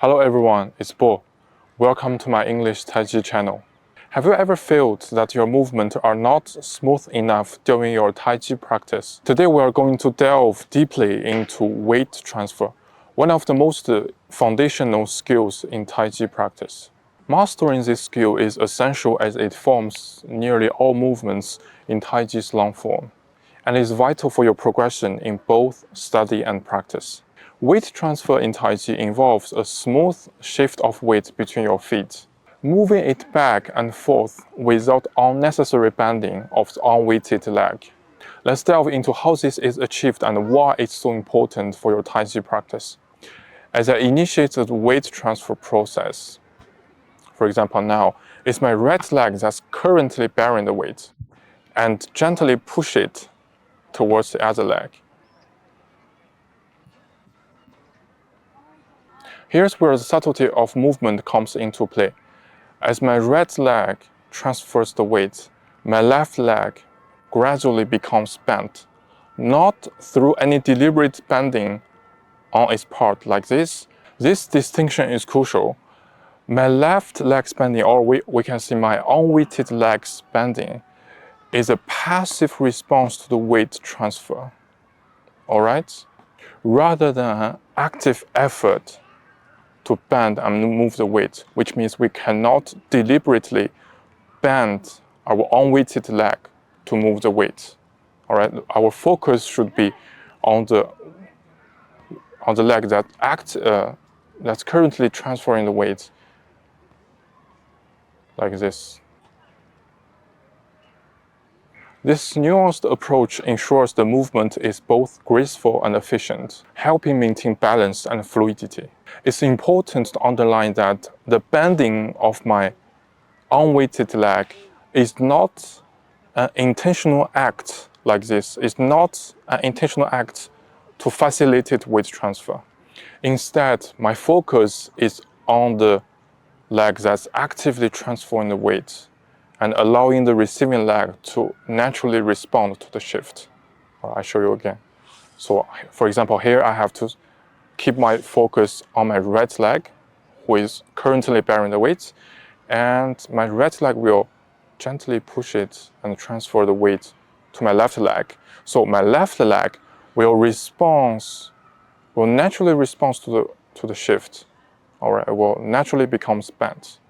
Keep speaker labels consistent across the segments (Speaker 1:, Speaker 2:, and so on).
Speaker 1: Hello everyone, it's Bo. Welcome to my English Tai Chi channel. Have you ever felt that your movements are not smooth enough during your Tai Chi practice? Today we are going to delve deeply into weight transfer, one of the most foundational skills in Tai Chi practice. Mastering this skill is essential as it forms nearly all movements in Tai Chi's long form, and is vital for your progression in both study and practice. Weight transfer in Tai Chi involves a smooth shift of weight between your feet, moving it back and forth without unnecessary bending of the unweighted leg. Let's delve into how this is achieved and why it's so important for your Tai Chi practice. As I initiate the weight transfer process, for example now, it's my right leg that's currently bearing the weight, and gently push it towards the other leg. Here's where the subtlety of movement comes into play. As my right leg transfers the weight, my left leg gradually becomes bent, not through any deliberate bending on its part like this. This distinction is crucial. My left leg bending, or we can see my unweighted legs bending, is a passive response to the weight transfer, all right? Rather than an active effort to bend and move the weight, which means we cannot deliberately bend our unweighted leg to move the weight. All right, our focus should be on the leg that's currently transferring the weight, like this. This nuanced approach ensures the movement is both graceful and efficient, helping maintain balance and fluidity. It's important to underline that the bending of my unweighted leg is not an intentional act like this. It's not an intentional act to facilitate weight transfer. Instead, my focus is on the leg that's actively transferring the weight and allowing the receiving leg to naturally respond to the shift. I'll show you again. So, for example, here I have to keep my focus on my right leg, who is currently bearing the weight, and my right leg will gently push it and transfer the weight to my left leg. So my left leg will naturally respond to the shift. All right, it will naturally become bent.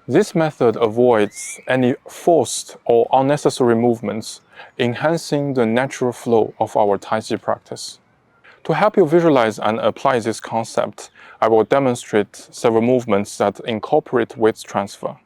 Speaker 1: This method avoids any forced or unnecessary movements, enhancing the natural flow of our Tai Chi practice. To help you visualize and apply this concept, I will demonstrate several movements that incorporate weight transfer.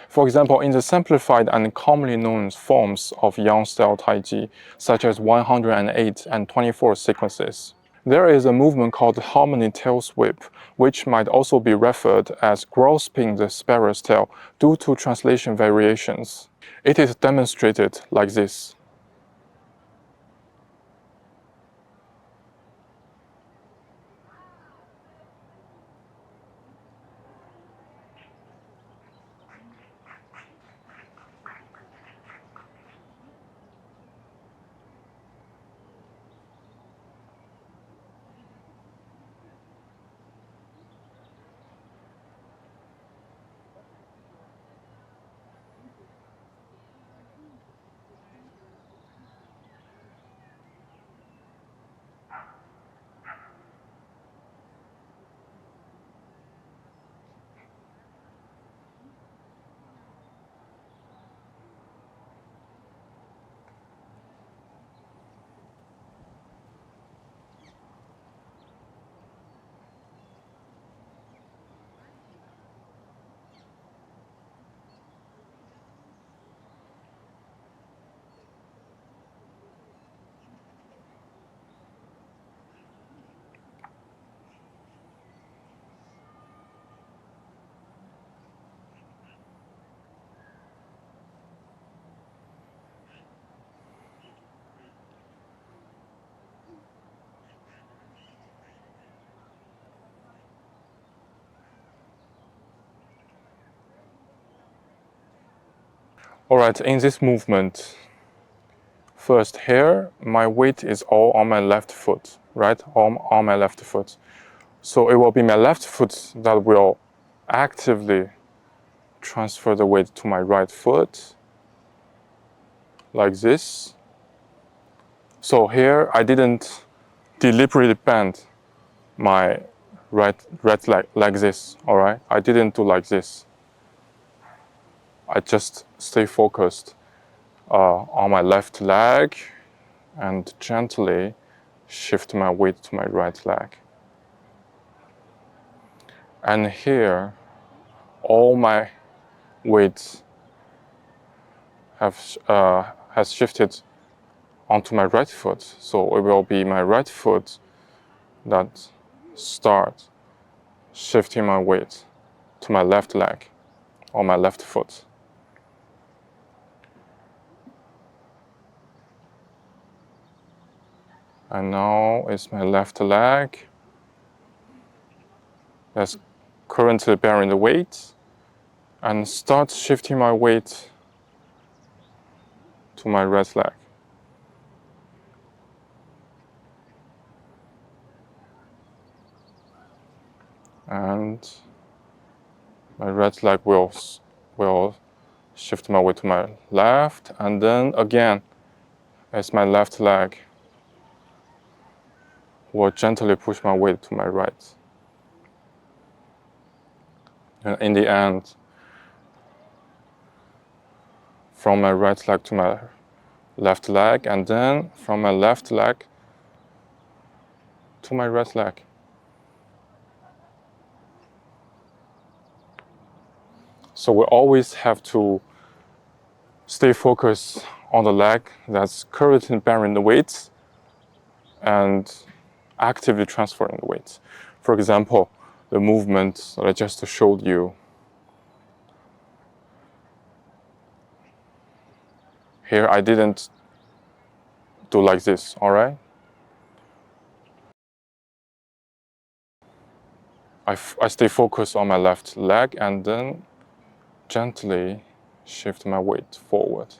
Speaker 1: For example, in the simplified and commonly known forms of Yang-style Tai Chi, such as 108 and 24 sequences, there is a movement called harmony tail sweep, which might also be referred as grasping the sparrow's tail due to translation variations. It is demonstrated like this. Alright, in this movement, first here, my weight is all on my left foot, right? All on my left foot. So it will be my left foot that will actively transfer the weight to my right foot, like this. So here I didn't deliberately bend my right leg like this, all right? I didn't do like this. I just stay focused on my left leg and gently shift my weight to my right leg. And here, all my weight has shifted onto my right foot. So it will be my right foot that starts shifting my weight to my left leg or my left foot. And now it's my left leg that's currently bearing the weight, and start shifting my weight to my right leg. And my right leg will shift my weight to my left, and then again, as my left leg will gently push my weight to my right. And in the end, from my right leg to my left leg, and then from my left leg to my right leg. So we always have to stay focused on the leg that's currently bearing the weight and actively transferring the weight. For example, the movement that I just showed you. Here I didn't do like this, all right? I stay focused on my left leg and then gently shift my weight forward.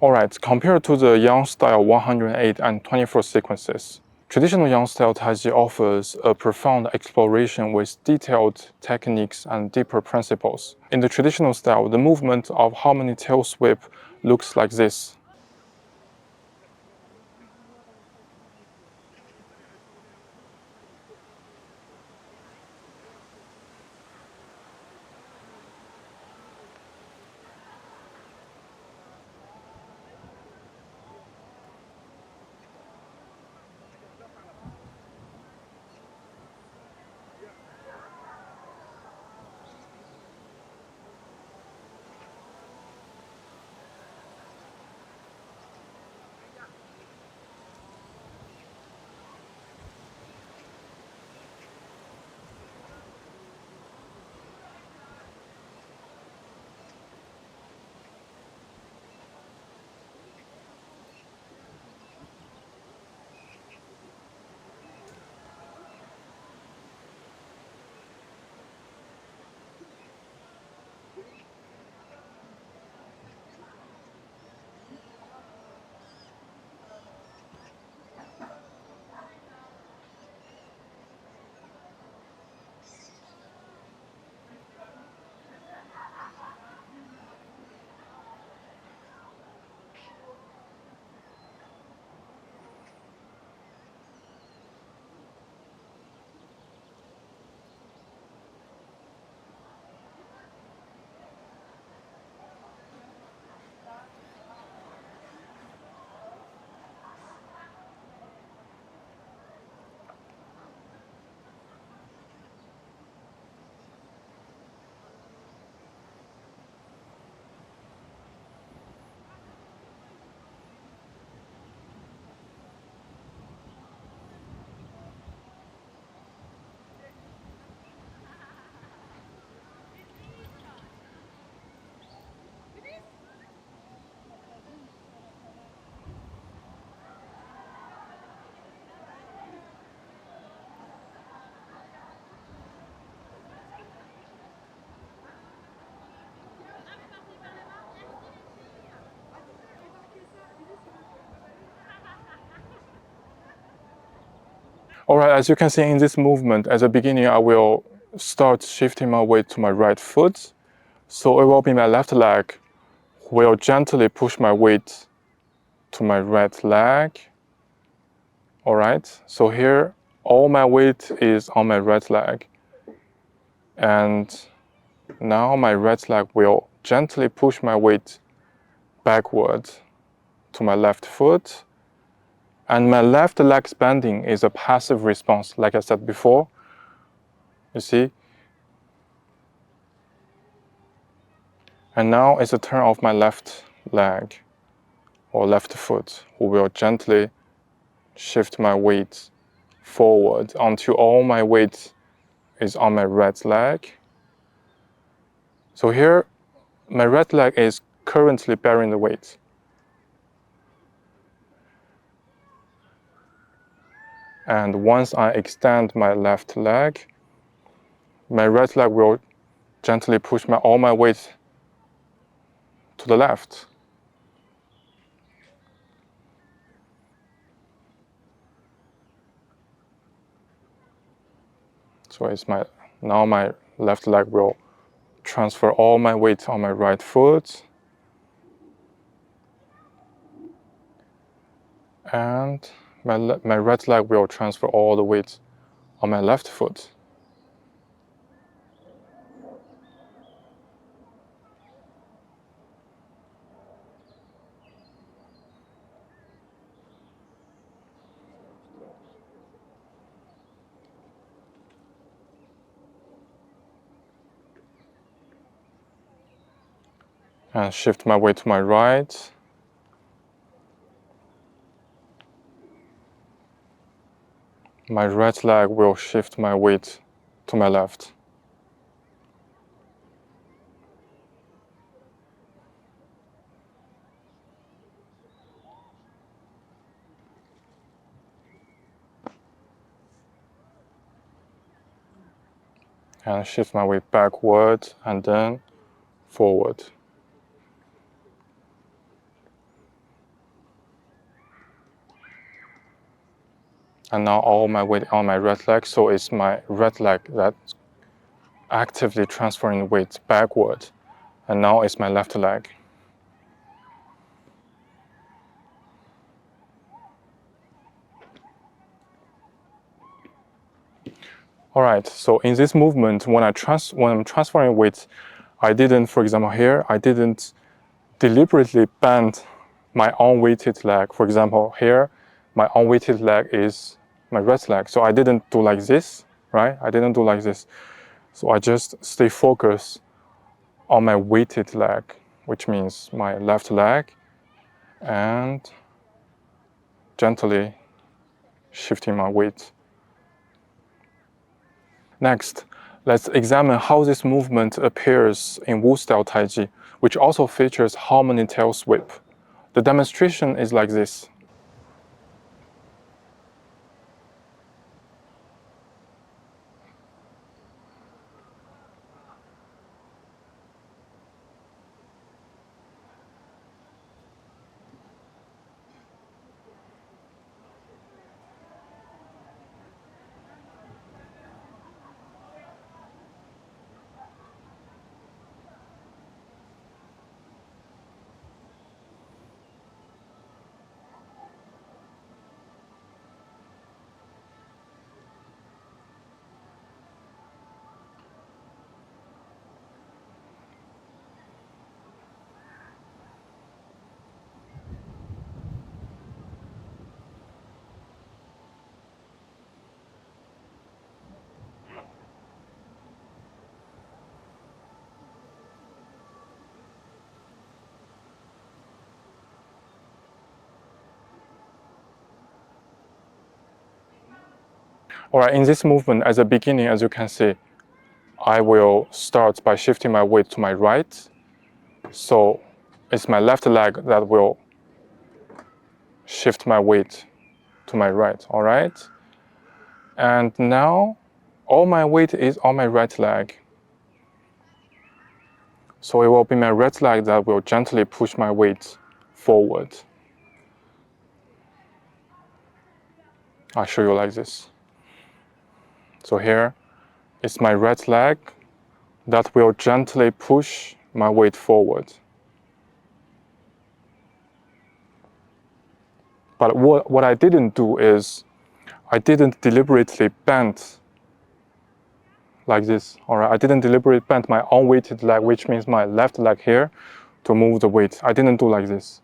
Speaker 1: All right, compared to the Yang style 108 and 24 sequences, traditional Yang style Tai Chi offers a profound exploration with detailed techniques and deeper principles. In the traditional style, the movement of harmony tail sweep looks like this. Alright, as you can see in this movement, at the beginning I will start shifting my weight to my right foot. So it will be my left leg will gently push my weight to my right leg. Alright, so here all my weight is on my right leg. And now my right leg will gently push my weight backward to my left foot. And my left leg bending is a passive response, like I said before. You see? And now it's a turn of my left leg or left foot, who will gently shift my weight forward until all my weight is on my right leg. So here, my right leg is currently bearing the weight. And once I extend my left leg, my right leg will gently push all my weight to the left. So now my left leg will transfer all my weight on my right foot. And my right leg will transfer all the weight on my left foot. And shift my weight to my right. My right leg will shift my weight to my left. And shift my weight backward and then forward. And now all my weight on my right leg, so it's my right leg that's actively transferring weight backward. And now it's my left leg. All right, so in this movement, when I'm transferring weight, I didn't, for example, here, I didn't deliberately bend my unweighted leg. For example, here, my unweighted leg is my right leg. So I didn't do like this, right? I didn't do like this. So I just stay focused on my weighted leg, which means my left leg, and gently shifting my weight. Next, let's examine how this movement appears in Wu-style Tai Chi, which also features harmony tail sweep. The demonstration is like this. All right, in this movement, at the beginning, as you can see, I will start by shifting my weight to my right. So it's my left leg that will shift my weight to my right, all right? And now all my weight is on my right leg. So it will be my right leg that will gently push my weight forward. I'll show you like this. So here is my right leg that will gently push my weight forward. But what I didn't do is I didn't deliberately bend like this, all right? I didn't deliberately bend my unweighted leg, which means my left leg here, to move the weight. I didn't do like this,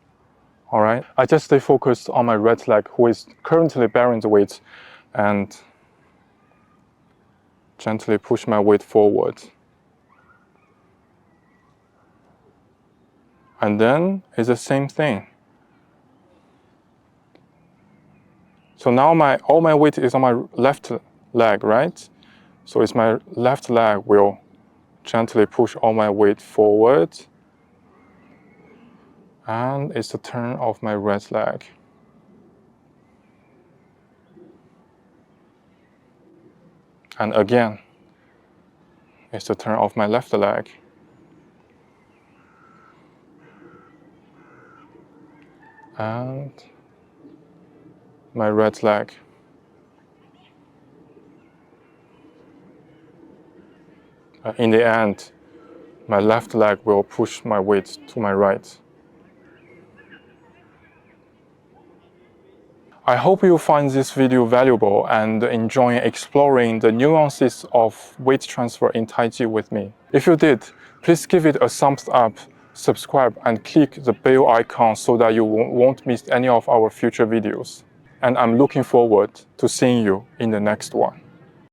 Speaker 1: all right? I just stay focused on my right leg, who is currently bearing the weight, and gently push my weight forward. And then it's the same thing. So now all my weight is on my left leg, right? So it's my left leg will gently push all my weight forward. And it's the turn of my right leg. And again, it's the turn of my left leg. And my right leg. In the end, my left leg will push my weight to my right. I hope you find this video valuable and enjoy exploring the nuances of weight transfer in Tai Chi with me. If you did, please give it a thumbs up, subscribe, and click the bell icon so that you won't miss any of our future videos. And I'm looking forward to seeing you in the next one.